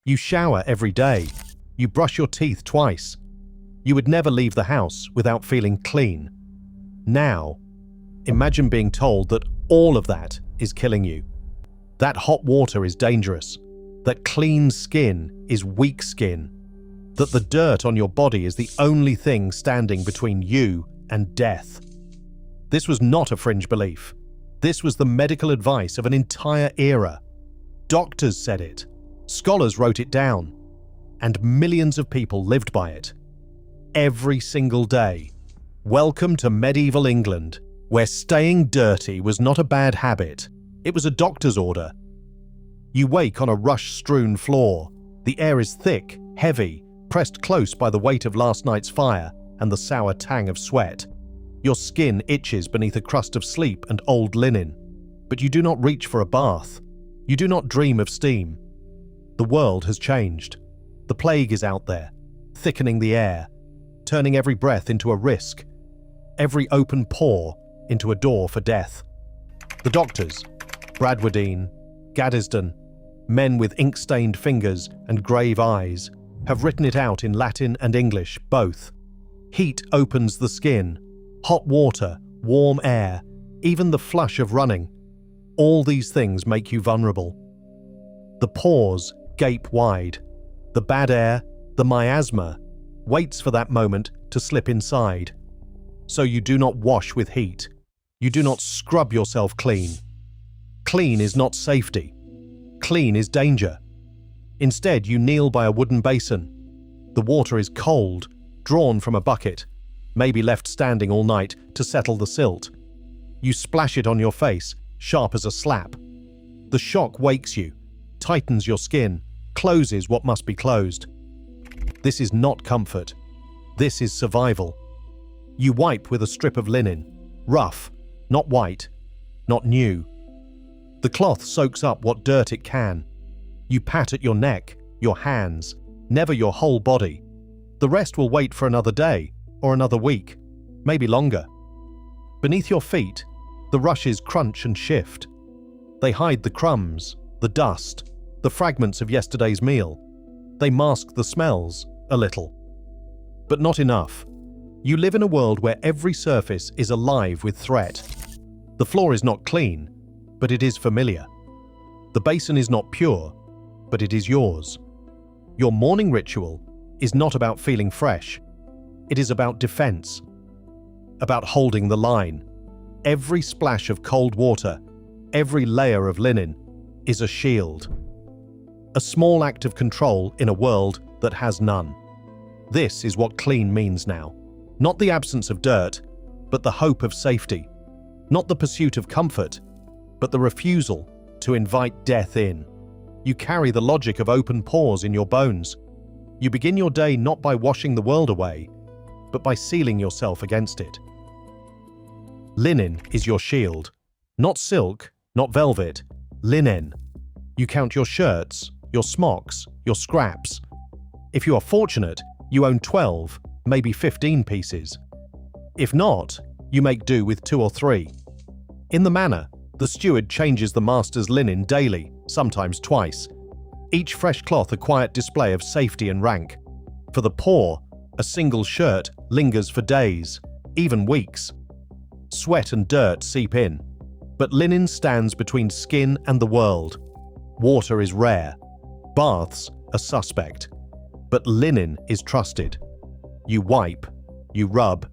You shower every day. You brush your teeth twice. You would never leave the house without feeling clean. Now, imagine being told that all of that is killing you. That hot water is dangerous. That clean skin is weak skin. That the dirt on your body is the only thing standing between you and death. This was not a fringe belief. This was the medical advice of an entire era. Doctors said it. Scholars wrote it down. And millions of people lived by it. Every single day. Welcome to medieval England, where staying dirty was not a bad habit. It was a doctor's order. You wake on a rush-strewn floor. The air is thick, heavy, pressed close by the weight of last night's fire and the sour tang of sweat. Your skin itches beneath a crust of sleep and old linen. But you do not reach for a bath. You do not dream of steam. The world has changed. The plague is out there, thickening the air, turning every breath into a risk, every open pore into a door for death. The doctors, Bradwardine, Gaddesden, men with ink-stained fingers and grave eyes, have written it out in Latin and English, both. Heat opens the skin, hot water, warm air, even the flush of running. All these things make you vulnerable. The pores gape wide. The bad air, the miasma, waits for that moment to slip inside. So you do not wash with heat. You do not scrub yourself clean. Clean is not safety. Clean is danger. Instead, you kneel by a wooden basin. The water is cold, drawn from a bucket, maybe left standing all night to settle the silt. You splash it on your face, sharp as a slap. The shock wakes you, tightens your skin, closes what must be closed. This is not comfort. This is survival. You wipe with a strip of linen, rough, not white, not new. The cloth soaks up what dirt it can. You pat at your neck, your hands, never your whole body. The rest will wait for another day or another week, maybe longer. Beneath your feet, the rushes crunch and shift. They hide the crumbs, the dust, the fragments of yesterday's meal. They mask the smells a little. But not enough. You live in a world where every surface is alive with threat. The floor is not clean, but it is familiar. The basin is not pure, but it is yours. Your morning ritual is not about feeling fresh. It is about defense, about holding the line. Every splash of cold water, every layer of linen is a shield. A small act of control in a world that has none. This is what clean means now. Not the absence of dirt, but the hope of safety. Not the pursuit of comfort, but the refusal to invite death in. You carry the logic of open pores in your bones. You begin your day not by washing the world away, but by sealing yourself against it. Linen is your shield. Not silk, not velvet, linen. You count your shirts, your smocks, your scraps. If you are fortunate, you own 12, maybe 15 pieces. If not, you make do with 2 or 3. In the manor, the steward changes the master's linen daily, sometimes twice. Each fresh cloth a quiet display of safety and rank. For the poor, a single shirt lingers for days, even weeks. Sweat and dirt seep in, but linen stands between skin and the world. Water is rare. Baths are suspect. But linen is trusted. You wipe, you rub,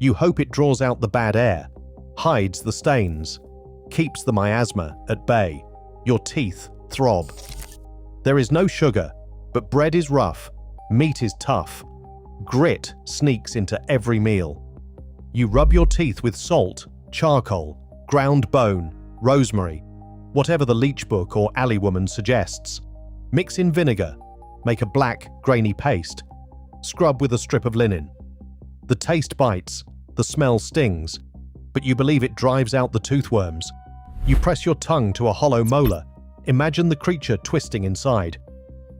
you hope it draws out the bad air, hides the stains, keeps the miasma at bay. Your teeth throb. There is no sugar, but bread is rough, meat is tough. Grit sneaks into every meal. You rub your teeth with salt, charcoal, ground bone, rosemary, whatever the leech book or alley woman suggests. Mix in vinegar, make a black, grainy paste. Scrub with a strip of linen. The taste bites, the smell stings, but you believe it drives out the toothworms. You press your tongue to a hollow molar. Imagine the creature twisting inside.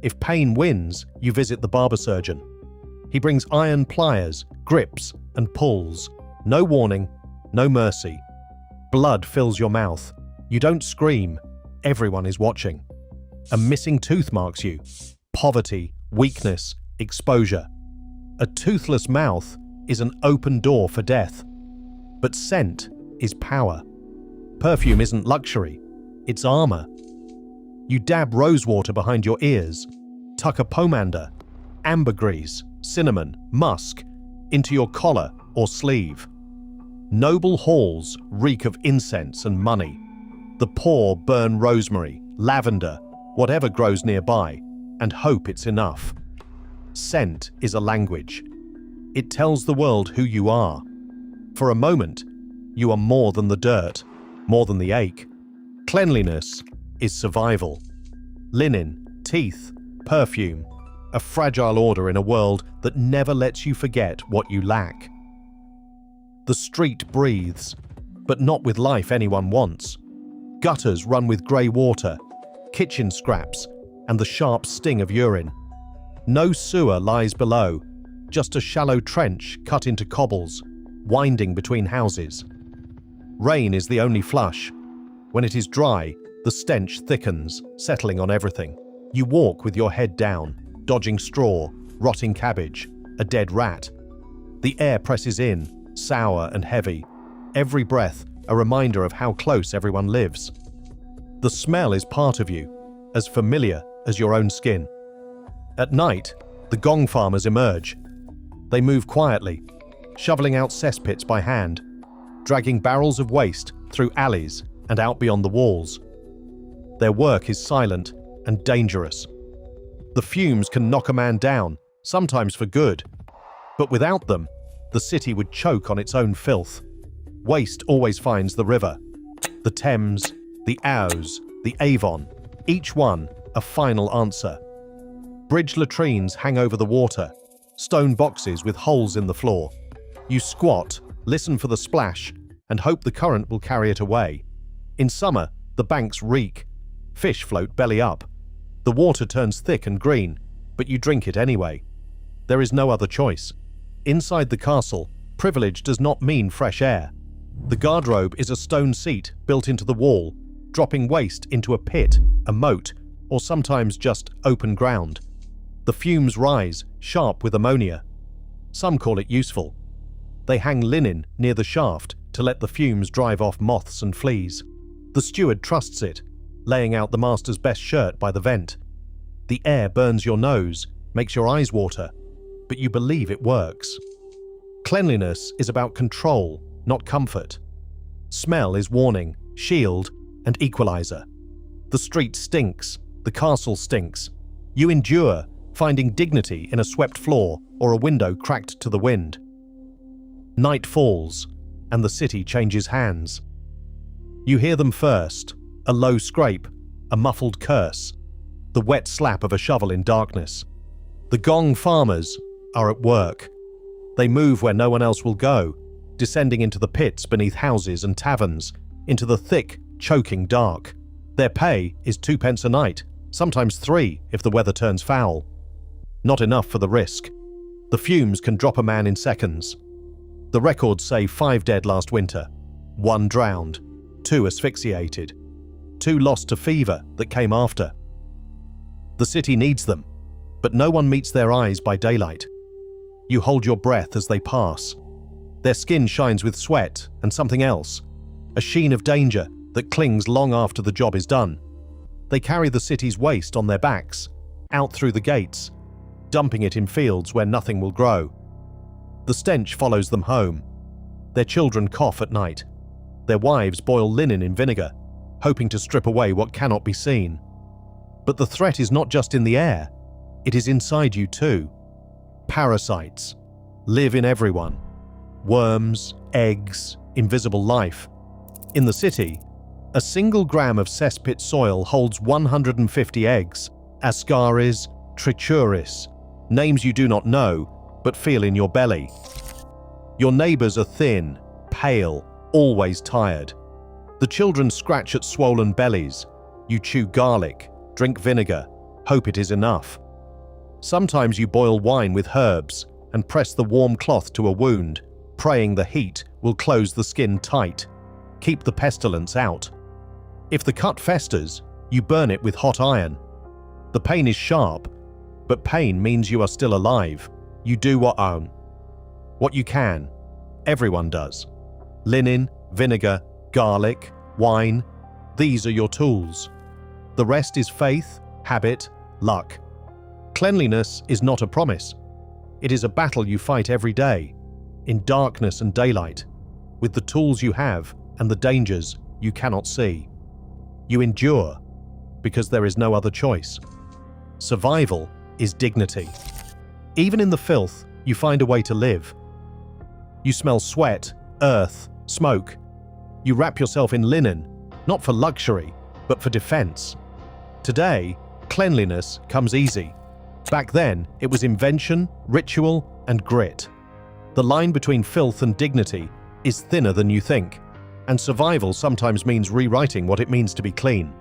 If pain wins, you visit the barber surgeon. He brings iron pliers, grips, and pulls. No warning, no mercy. Blood fills your mouth. You don't scream. Everyone is watching. A missing tooth marks you. poverty, weakness, exposure. A toothless mouth is an open door for death. But scent is power. Perfume isn't luxury, it's armor. You dab rosewater behind your ears, tuck a pomander, ambergris, cinnamon, musk into your collar or sleeve. Noble halls reek of incense and money. The poor burn rosemary, lavender, whatever grows nearby, and hope it's enough. Scent is a language. It tells the world who you are. For a moment, you are more than the dirt, more than the ache. Cleanliness is survival. Linen, teeth, perfume, a fragile order in a world that never lets you forget what you lack. The street breathes, but not with life anyone wants. Gutters run with grey water, kitchen scraps, and the sharp sting of urine. No sewer lies below, just a shallow trench cut into cobbles, winding between houses. Rain is the only flush. When it is dry, the stench thickens, settling on everything. You walk with your head down, dodging straw, rotting cabbage, a dead rat. The air presses in, sour and heavy. Every breath a reminder of how close everyone lives. The smell is part of you, as familiar as your own skin. At night, the gong farmers emerge. They move quietly, shoveling out cesspits by hand, dragging barrels of waste through alleys and out beyond the walls. Their work is silent and dangerous. The fumes can knock a man down, sometimes for good. But without them, the city would choke on its own filth. Waste always finds the river. The Thames, the Ouse, the Avon, each one a final answer. Bridge latrines hang over the water, stone boxes with holes in the floor. You squat, listen for the splash, and hope the current will carry it away. In summer, the banks reek. Fish float belly up. The water turns thick and green, but you drink it anyway. There is no other choice. Inside the castle, privilege does not mean fresh air. The guardrobe is a stone seat built into the wall, dropping waste into a pit, a moat, or sometimes just open ground. The fumes rise, sharp with ammonia. Some call it useful. They hang linen near the shaft to let the fumes drive off moths and fleas. The steward trusts it, laying out the master's best shirt by the vent. The air burns your nose, makes your eyes water, but you believe it works. Cleanliness is about control, not comfort. Smell is warning, shield, and equalizer. The street stinks, the castle stinks. You endure, finding dignity in a swept floor or a window cracked to the wind. Night falls, and the city changes hands. You hear them first, a low scrape, a muffled curse, the wet slap of a shovel in darkness. The gong farmers are at work. They move where no one else will go, descending into the pits beneath houses and taverns, into the thick, choking dark. Their pay is 2 pence a night, sometimes 3 if the weather turns foul. Not enough for the risk. The fumes can drop a man in seconds. The records say 5 dead last winter, 1 drowned, 2 asphyxiated, 2 lost to fever that came after. The city needs them, but no one meets their eyes by daylight. You hold your breath as they pass. Their skin shines with sweat and something else, a sheen of danger that clings long after the job is done. They carry the city's waste on their backs, out through the gates, dumping it in fields where nothing will grow. The stench follows them home. Their children cough at night. Their wives boil linen in vinegar, hoping to strip away what cannot be seen. But the threat is not just in the air, it is inside you too. Parasites live in everyone. Worms, eggs, invisible life. In the city, a single gram of cesspit soil holds 150 eggs, ascaris, trichuris, names you do not know, but feel in your belly. Your neighbors are thin, pale, always tired. The children scratch at swollen bellies. You chew garlic, drink vinegar, hope it is enough. Sometimes you boil wine with herbs and press the warm cloth to a wound, praying the heat will close the skin tight, keep the pestilence out. If the cut festers, you burn it with hot iron. The pain is sharp, But pain means you are still alive. You do what you can. Everyone does. Linen, vinegar, garlic, wine. These are your tools. The rest is faith, habit, luck. Cleanliness is not a promise. It is a battle you fight every day, in darkness and daylight, with the tools you have and the dangers you cannot see. You endure because there is no other choice. Survival is dignity. Even in the filth, you find a way to live. You smell sweat, earth, smoke. You wrap yourself in linen, not for luxury, but for defense. Today, cleanliness comes easy. Back then, it was invention, ritual, and grit. The line between filth and dignity is thinner than you think, and survival sometimes means rewriting what it means to be clean.